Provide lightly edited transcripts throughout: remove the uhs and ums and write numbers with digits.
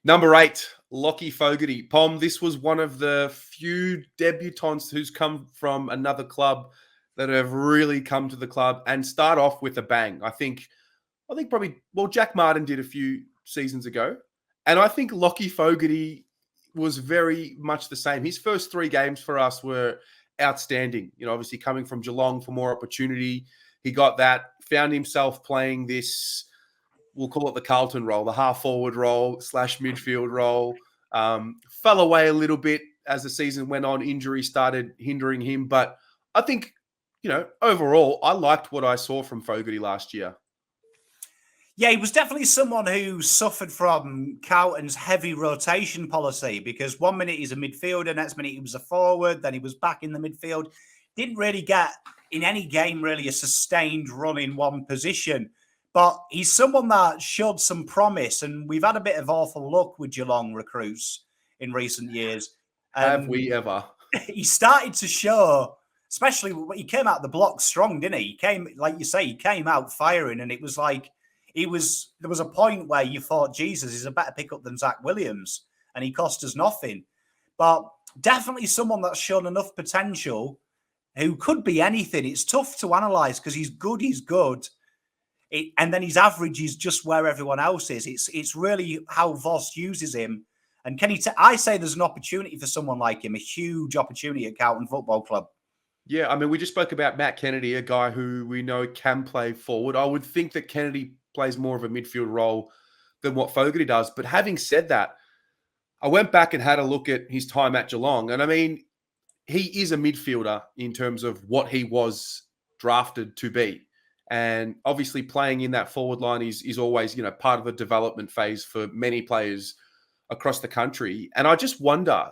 Number 8, Lachie Fogarty. Pom, this was one of the few debutants who's come from another club that have really come to the club and start off with a bang. I think probably, Jack Martin did a few seasons ago. And I think Lachie Fogarty was very much the same. His first 3 games for us were outstanding. Obviously coming from Geelong for more opportunity. He got that, found himself playing this, we'll call it the Carlton role, the half-forward role / midfield role. Fell away a little bit as the season went on. Injury started hindering him. But I think, overall, I liked what I saw from Fogarty last year. Yeah, he was definitely someone who suffered from Carlton's heavy rotation policy, because 1 minute he's a midfielder, next minute he was a forward, then he was back in the midfield. Didn't really get, in any game, really a sustained run in one position. But he's someone that showed some promise, and we've had a bit of awful luck with Geelong recruits in recent years. Have we ever? He started to show, especially when he came out the block strong, didn't he? He came, like you say, he came out firing, and it was like, there was a point where you thought, Jesus, he's a better pickup than Zach Williams, and he cost us nothing. But definitely someone that's shown enough potential, who could be anything. It's tough to analyse because he's good. And then his average is just where everyone else is. It's really how Voss uses him. And I say there's an opportunity for someone like him, a huge opportunity at Carlton Football Club. Yeah, I mean, we just spoke about Matt Kennedy, a guy who we know can play forward. I would think that Kennedy plays more of a midfield role than what Fogarty does. But having said that, I went back and had a look at his time at Geelong. And I mean, he is a midfielder in terms of what he was drafted to be. And obviously playing in that forward line is always, part of the development phase for many players across the country. And I just wonder,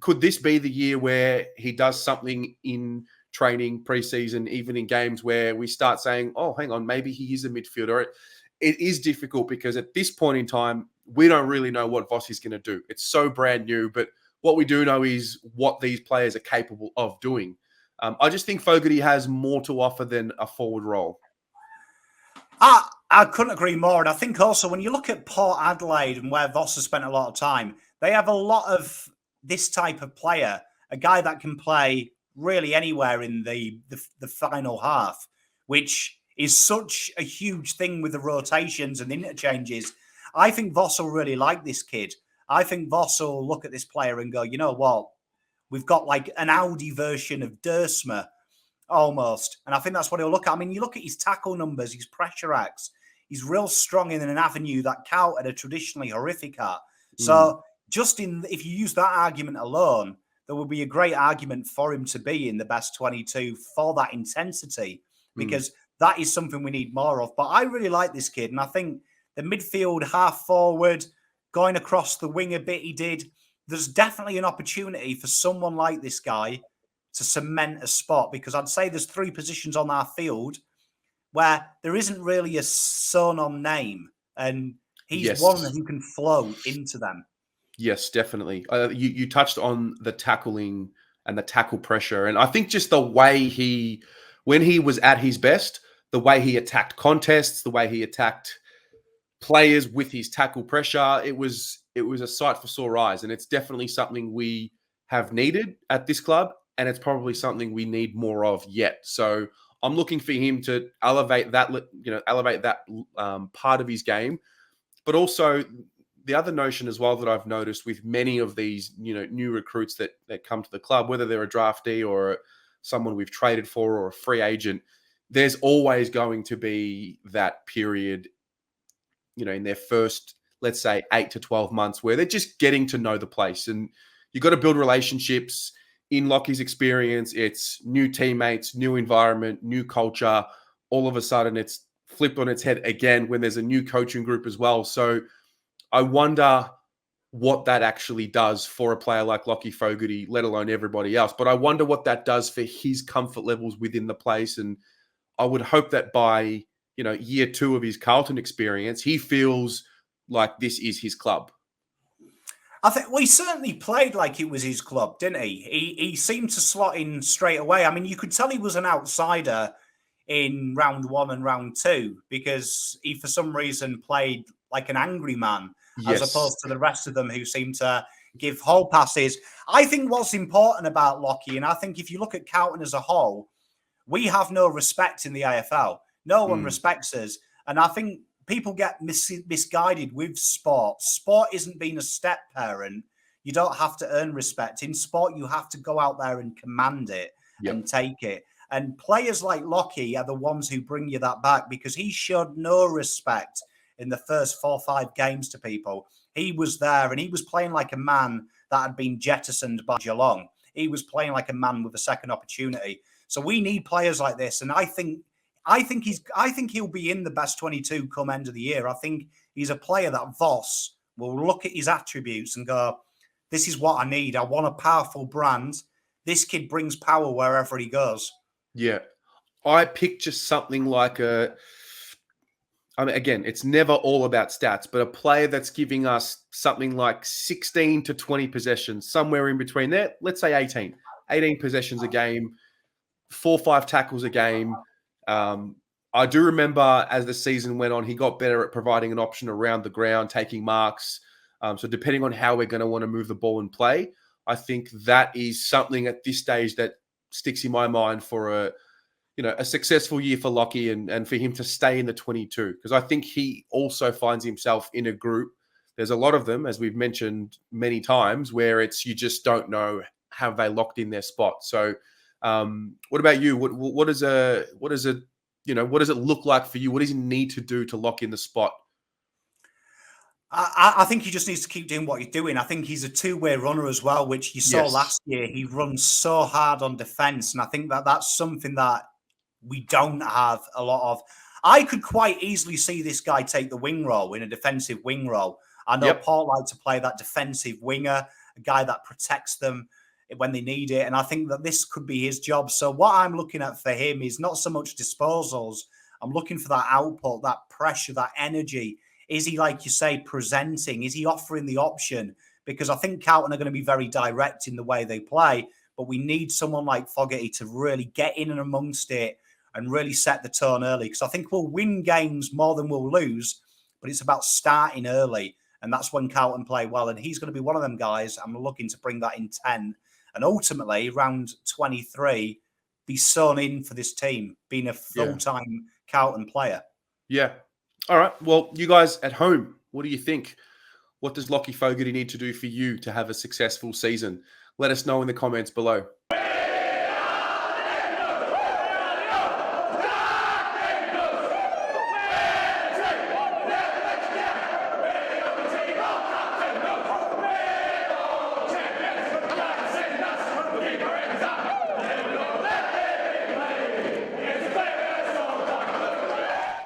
could this be the year where he does something in training, preseason, even in games where we start saying, oh, hang on, maybe he is a midfielder? It is difficult because at this point in time, we don't really know what Voss is going to do. It's so brand new, but what we do know is what these players are capable of doing. I just think Fogarty has more to offer than a forward role. I couldn't agree more. And I think also when you look at Port Adelaide and where Voss has spent a lot of time, they have a lot of this type of player, a guy that can play really anywhere in the final half, which is such a huge thing with the rotations and interchanges. I think Voss will really like this kid. I think Voss will look at this player and go, you know what? We've got like an Audi version of Dersma almost. And I think that's what he'll look at. I mean, you look at his tackle numbers, his pressure acts. He's real strong in an avenue that Carlton are traditionally horrific at. So if you use that argument alone, there would be a great argument for him to be in the best 22 for that intensity, because that is something we need more of. But I really like this kid. And I think the midfield, half forward, going across the wing a bit, he did. There's definitely an opportunity for someone like this guy to cement a spot, because I'd say there's 3 positions on our field where there isn't really a son-on name, and he's one who can flow into them. Yes, definitely. You touched on the tackling and the tackle pressure, and I think just the way when he was at his best, the way he attacked contests, the way he attacked players with his tackle pressure, it was a sight for sore eyes, and it's definitely something we have needed at this club, and it's probably something we need more of yet. So I'm looking for him to elevate that part of his game, but also the other notion as well that I've noticed with many of these new recruits that come to the club, whether they're a draftee or someone we've traded for or a free agent, there's always going to be that period, in their first, let's say, 8 to 12 months where they're just getting to know the place, and you've got to build relationships. In Lachie's experience, it's new teammates, new environment, new culture. All of a sudden, it's flipped on its head again when there's a new coaching group as well. So I wonder what that actually does for a player like Lachie Fogarty, let alone everybody else. But I wonder what that does for his comfort levels within the place. And I would hope that by, year 2 of his Carlton experience, he feels like this is his club. I think he certainly played like it was his club, didn't he? He seemed to slot in straight away. I mean, you could tell he was an outsider in round 1 and round 2 because he, for some reason, played like an angry man. as Yes. opposed to the rest of them who seem to give whole passes. I think what's important about Lachie, and I think if you look at Carlton as a whole, we have no respect in the AFL. No one respects us. And I think people get misguided with sport. Sport isn't being a step parent. You don't have to earn respect. In sport, you have to go out there and command it and take it. And players like Lachie are the ones who bring you that back, because he showed no respect in the first 4 or 5 games to people. He was there and he was playing like a man that had been jettisoned by Geelong. He was playing like a man with a second opportunity. So we need players like this. And I think he'll be in the best 22 come end of the year. I think he's a player that Voss will look at his attributes and go, this is what I need. I want a powerful brand. This kid brings power wherever he goes. Yeah. I picture something like again, it's never all about stats, but a player that's giving us something like 16 to 20 possessions, somewhere in between there. Let's say 18 possessions a game, 4 or 5 tackles a game. I do remember as the season went on, he got better at providing an option around the ground, taking marks. So depending on how we're going to want to move the ball and play, I think that is something at this stage that sticks in my mind for a successful year for Lachie and for him to stay in the 22, because I think he also finds himself in a group. There's a lot of them, as we've mentioned many times, where it's you just don't know, have they locked in their spot. So what about you? What does it look like for you? What does he need to do to lock in the spot? I think he just needs to keep doing what he's doing. I think he's a two-way runner as well, which you saw last year. He runs so hard on defense, and I think that that's something that we don't have a lot of. I could quite easily see this guy take the wing role in a defensive wing role. I know Paul likes to play that defensive winger, a guy that protects them when they need it, and I think that this could be his job. So what I'm looking at for him is not so much disposals. I'm looking for that output, that pressure, that energy. Is he, like you say, presenting? Is he offering the option? Because I think Carlton are going to be very direct in the way they play, but we need someone like Fogarty to really get in and amongst it and really set the tone early. Because I think we'll win games more than we'll lose, but it's about starting early. And that's when Carlton play well. And he's going to be one of them guys. I'm looking to bring that in 10. And ultimately, round 23, be sewn in for this team, being a full-time Carlton player. Yeah. All right. Well, you guys at home, what do you think? What does Lachie Fogarty need to do for you to have a successful season? Let us know in the comments below.